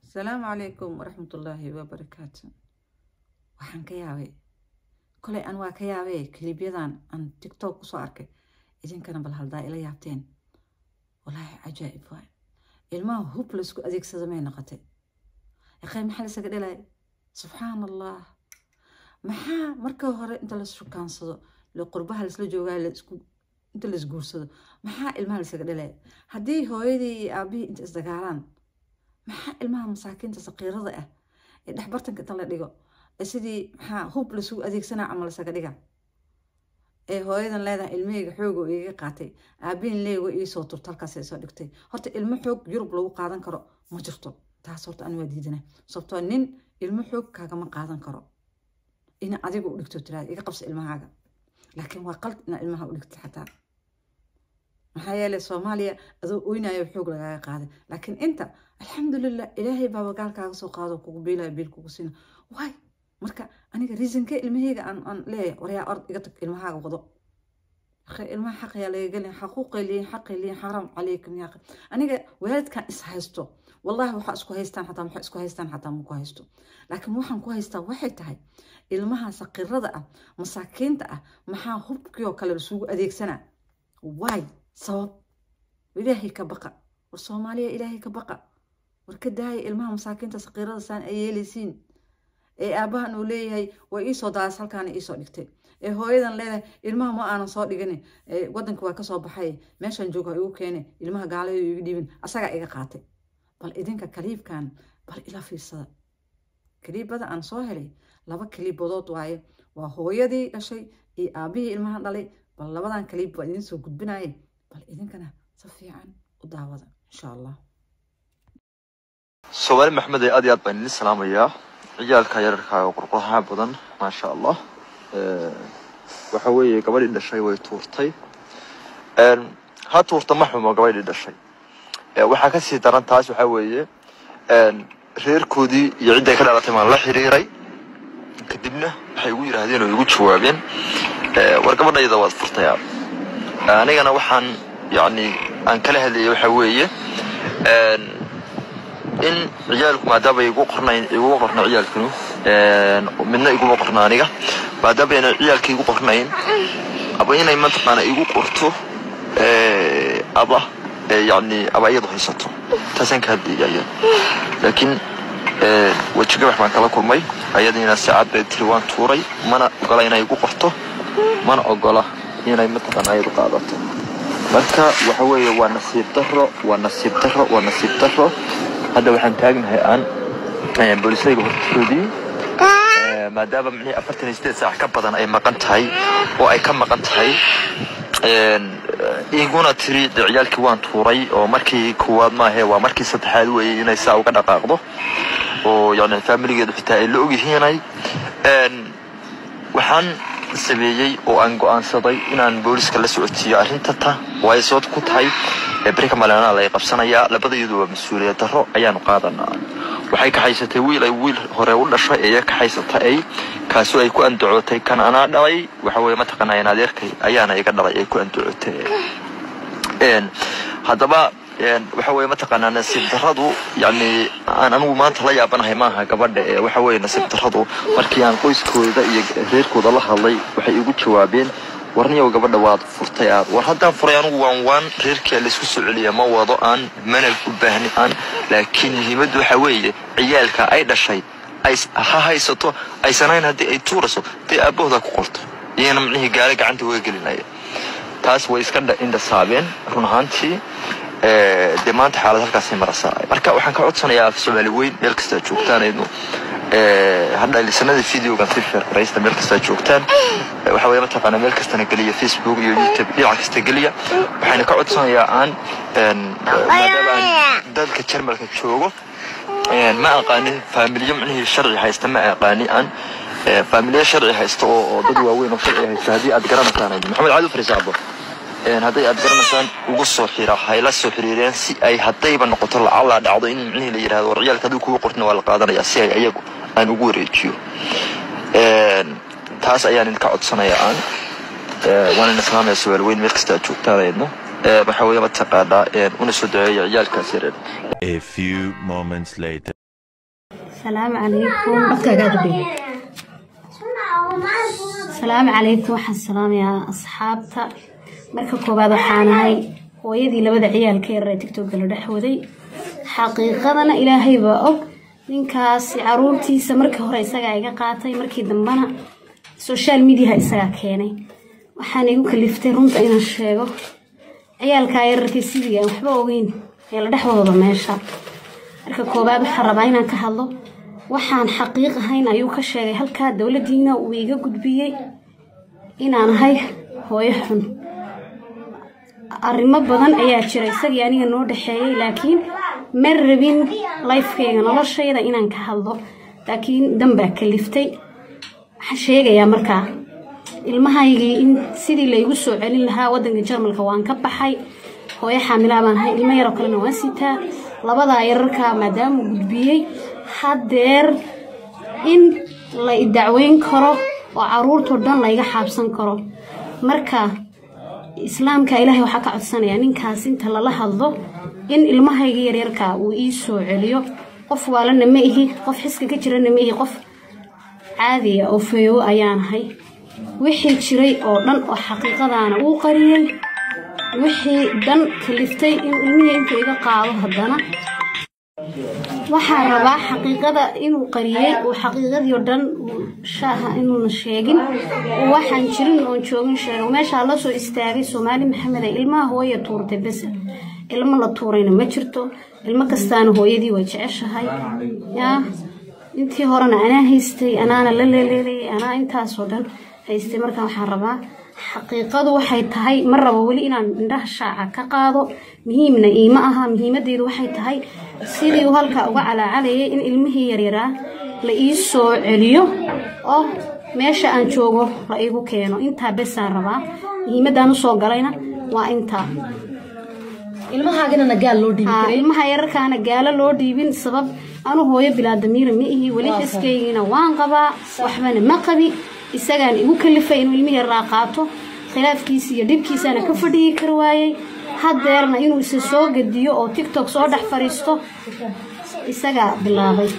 السلام عليكم ورحمة الله وبركاته. waxaan ka yaabay kolay aan waa ka yaabay kliibyadan aan TikTok ku soo arkay idinkana bal haldaa ila yaabteen wallahi ajaa'ib waay ilmaha hub la isku adeegsado may noqotay yaqay maxaa la isaga dhalay subhanallah maxaa marka hore inta la shukaansado la qurbaha la isla joogaa la isku inta la isguursado maxaa ilmaha la isaga dhalay haddii hooyadii iyo aabihii inta isdagaalaan maxaa ilmaha masaakiinta saqiirada ah ee dhexbartanka inta la dhigo sidii maxaa hub la isugu adeegsanaa camal isaga dhiga ee hooyadan leedahay ilmahayga xoogo iiga qaatay aabihin leego ii soo turta halkaas ay soo dhigtay horta ilmo xoog Yurub lagu qaadan karo ma jirto taas horta aan waa diidana sababtoo nin ilmo xoog kaagama qaadan karo ina adigu u dhigto tiraad iga qabso ilmahaaga laakiin waa qalad ina ilmaha u dhigto xataa maxaa yeelay Soomaaliya adoo oynayo xoog lagaaga qaaday laakiin inta alxamdulillah ilaahay baa gaalkaaga soo qaado kugu biilay biil kugu siina waay marka aniga reasonka ilmahayga aan leeyahay wariya ard iga tag ilmahaaga wado ilmaha xaq yaa laga galin xaqi leeyahay xaram calaykum yaa aniga waalidkan is haysto wallahi waxa isku haystaan xataa ma ku haysto laakiin waxaan ku haystaa waxay tahay ilmaha saqirada ah masaakiinta ah maxaa hubkiyo kale isugu adeegsanaa waay sabab ilaahay ka baqa war Soomaaliya ilaahay ka baqa war ka daay ilmaha masaakiinta saqirada saan ay yeelaysiin ee aabahan uu leeyahay way ii soo daas halkaan ii soo dhigtay ee hooyadan leedahay ilmaha ma aanan soo dhigin wadanka waa ka soo baxay meeshan jooga igu keenay ilmaha gaalayo igu dhibin asaga iga qaatay bal idinka kaliibkan bal ila fiirsada kaliibada aan soo helay laba kaliibood waaye waa hooyadii dhashay iyo aabihii ilmaha dhalay bal labadan kaliib waa idin soo gudbinayay bal idinkana si fiican u daawada insha Allah Soomaali Maxamed aad iyo aad baan idin salaamayaa ciyaalka yararka oo qurquraha badan ma sha Allah waxa weeye gabadhii dhashay way tuurtay ha tuurta ma xumo gabadhii dhashay waxa ka sii daran taas waxa weeye reerkoodii iyo cid ay ka dhalatay ma la xiriiray kadibna waxay ugu yiraahdeen oo ugu jawaabeen war gabadhayda waad furtay anigana waxaan yani aan kala hadlayay waxa weeye in ciyaalku maadaama igu qorna ciyaalkanu midna igu qorna aniga maadaama ay ciyaalkii igu qornayn aba inay mantaqana igu qorto aba yani aba iyadu haysato taasan ka hadlayay laakiin wajiga wax baan kala kulmay ayadina saacad bay tiri waan tuuray mana ogola inay igu qorto mana ogola inay mantaqana ay qaadato marka waxa weeye waa nasiib darro هذا وحن تاجنا الآن بوليسي بهرتودي ما دام مني أفرتني ستة ساعة كبدنا أي مقنت هاي وأي كم مقنت هاي يقولنا تريد عيال كوان توري أو مركي كوان ما هي ومركي ستحال وينسا وكذا قاعده ويعني الفاميلي قد حتى اللي أجي هنا وحن سبيجي وأنجو أنصدي إن بوليس كلا سعودية أرنتها ويسود كنت هاي بريك مالنا لا يقبسنا يا لبده يدو مسؤولية ترى أيان قادنا وحيك حيسة ويل هراء ولا شيء أيك حيسة أي كاسو أيكو أن دعوتي كان أنا دعي وحوي ما تقنا يناديك أيانا يقدر أيكو أن دعوتي هذا بقى وحوي ما تقنا نسيب ترادو يعني أنا ما طلع بناه معها قبل وحوي نسيب ترادو مركيان كويس كودا غير كودا الله الله وحيقول شوابين warniyo gabadha waad furtay war haddaan furayaan waan reerkii la isku soo celiya ma wado aan manal u baahni aan laakiin muhiimadu waxa weeye ciyaalka ay dhashay ay haysato ay sanayn hadii ay tuuraso tii abooda ku qorto iyana micnihii gaala gacanta way gelinaya taas way iska indha saabeen run ahaantii de maanta xaalad halkaas ay maraysaa marka waxaan ka codsanayaa Soomaali weyn meel kasta joogtaan aynu hadda lisanada fiidiyoga si shaqeeysta meel kasta joogtaan waxa weeye mataqaana meel kasta galiya Facebook iyo YouTube iyo kasta galiya waxaan ka codsanayaa aan maadaama dadka Jarmalka joogo ma aqaanin family micnihii sharci haysta ma aqaani aan family sharci haysta oo dad waaweyn oo sharci haysta hadii aad garanaysaan Maxamed Cali Farisaabo hadii aad garanaysaan ugu soo xira hayla soo xiriireen si ay hadayba noqoto la dhacdo in micnihii la yiraahdo ciyaalka hadii kugu qortna waa la qaadanaya si ay ayagu aan ugu wareejiyo taas ayaan ka codsanayaa aan waan islaamay su'aal weyn meel kasta joogtaanayno waxa weeye mataqaana una soo daayay ciyaalka sireen A few moments later السلام عليكم waxaan salaamayaa asxaabta marka koobaad waxaan ahay hooyadii labada ciyaalka ee TikTok la dhaxwaday xaqiiqadana ilaahay baa og ninkaas caruurtiisa markii hore isaga iga qaatay markii dambana social media isaga keenay waxaan igu kaliftay runta inaan sheego ciyaalka yararkii sidii waxba ogeyn ee la dhaxwado meesha marka koobaad waxaan rabaa inaan ka hadlo waxaan xaqiiq ahayn ayuu ka sheegay halka dawladdiina uu iga gudbiyay inaan ahay hooyo xun arrimo badan ayaa jira isagii aniga noo dhaxeeyay laakiin ma rabin lifekeyga noloshayda inaan ka hadlo laakiin damba kaliftay waxaan sheegayaa markaa ilmahaygii in sidii la igu soo celin lahaa wadanka Jarmalka waan ka baxay hooyo xaamila baan ahay ilmo yar oo kale waan sitaa labada yararka maadaama gudbiyay hadeer in la dacweyn karo oo caruurto dhan la iga xaabsan karo marka islaamka ilaahay waxa ka codsanaya ninkaas inta la hadlo in ilmahayga yaryarka uu ii soo celiyo qof waalana ma ihi qof xiska ka jirana ma ihi qof caadi ah oo feeyo ayaan ahay wixii jiray oo dhan oo xaqiiqadana uu qariyay wixii dhan kaliftay in ilmihii inta iga qaado haddana waxaan rabaa xaqiiqada inuu qariyay oo xaqiiqadii oo dhan shaaha inuu sheegin waxaan jirin oo joogin sheego meesha la soo istaagay Soomaali Maxamed ay ilmaha hooyo tuurtay bas ilmo la tuurayna ma jirto ilmo kastaana hooyadii way jeceshahay yaa intii horena anaa haystay anaana la leeleelay anaa intaas oo dhan haystay marka waxaan rabaa xaqiiqadu waxay tahay mar rabo wali inaan indhaha shaaca ka qaado muhiimna iima aha muhiimadeedu waxay tahay sidii uu halka uga calaacalayay in ilmihii yaryaraa la ii soo celiyo oo meesha aan joogo la igu keeno intaa bes aan rabaa muhiimadaan u soo galayna waa intaa ilmahaagana gaal loo dhiibay ilmaha yararkaana gaala loo dhiibin sabab anu hooyo bilaadamiir ma ihi wali xiskeygiina waan qabaa waxbana ma qabi isagaan igu kalifay inuu ilmihi yaraa qaato khilaafkiisa iyo dhibkiisana ka fadhiyi kar waayay hadeerna inuu isa soo gadiyo oo TikTok soo dhex fariisto isaga bilaabay